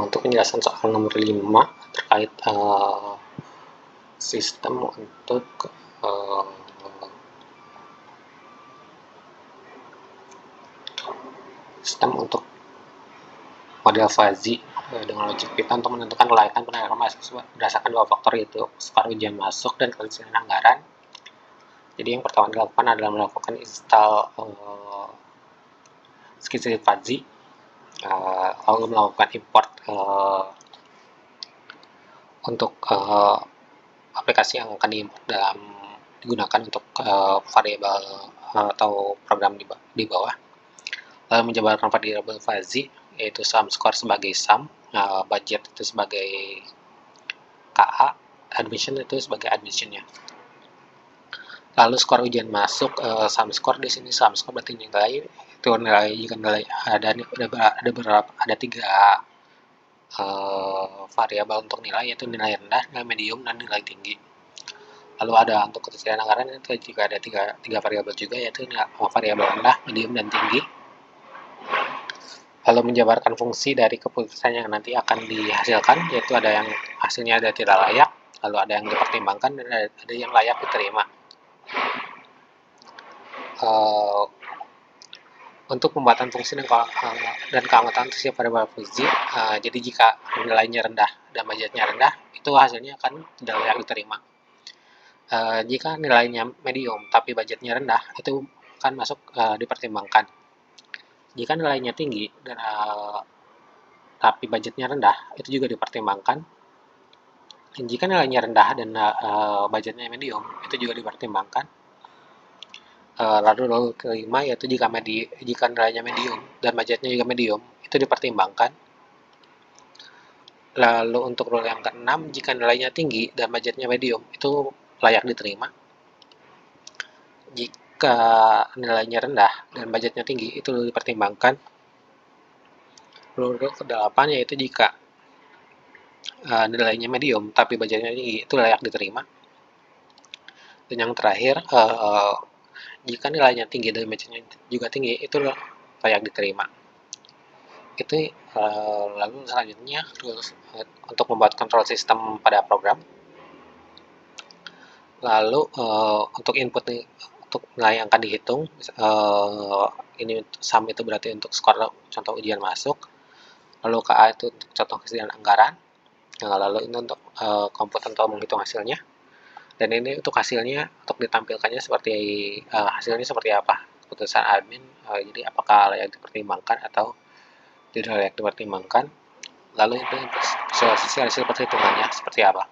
untuk penjelasan soal nomor 5 terkait sistem untuk model fuzzy dengan logic Python untuk menentukan kelayakan penerimaan mahasiswa berdasarkan dua faktor, yaitu skor ujian masuk dan ketersediaan anggaran. Jadi yang pertama dilakukan adalah melakukan install Qiskit Fuzzy, lalu melakukan import untuk aplikasi yang akan digunakan untuk variabel atau program di bawah, lalu menjabarkan variabel fuzzy yaitu sum score sebagai sum, budget itu sebagai KA, admission itu sebagai admissionnya. Lalu skor ujian masuk, sum score di sini sum score berarti nilai itu nilai jika nilai ada tiga variabel untuk nilai, yaitu nilai rendah, nilai medium, dan nilai tinggi. Lalu ada untuk ketersediaan anggaran itu juga ada tiga variabel juga, yaitu variabel rendah, medium, dan tinggi. Lalu menjabarkan fungsi dari keputusan yang nanti akan dihasilkan, yaitu ada yang hasilnya ada tidak layak, lalu ada yang dipertimbangkan, dan ada yang layak diterima. Untuk pembuatan fungsi dan keanggotaan setiap variabel fuzzy, jadi jika nilainya rendah dan budgetnya rendah, itu hasilnya akan tidak layak diterima. Jika nilainya medium tapi budgetnya rendah, itu akan masuk dipertimbangkan. Jika nilainya tinggi dan tapi budgetnya rendah, itu juga dipertimbangkan. Dan jika nilainya rendah dan budgetnya medium, itu juga dipertimbangkan. Lalu kelima yaitu jika nilainya medium dan budgetnya juga medium, itu dipertimbangkan. Lalu untuk rule yang keenam, jika nilainya tinggi dan budgetnya medium, itu layak diterima. Jika nilainya rendah dan budgetnya tinggi, itu dipertimbangkan. Rule ke-8 yaitu jika nilainya medium tapi budgetnya tinggi, itu layak diterima. Dan yang terakhir, jika nilainya tinggi dan budgetnya juga tinggi, itu layak diterima. Itu lalu selanjutnya rules untuk membuat control system pada program. Lalu untuk input untuk nilai yang akan dihitung, ini sum itu berarti untuk skor contoh ujian masuk, lalu KA itu untuk contoh ketersediaan anggaran, lalu ini untuk komput atau menghitung hasilnya, dan ini untuk hasilnya untuk ditampilkannya seperti hasilnya seperti apa, keputusan admin, jadi apakah layak dipertimbangkan atau tidak layak dipertimbangkan, lalu itu visualisasi hasil perhitungannya seperti apa.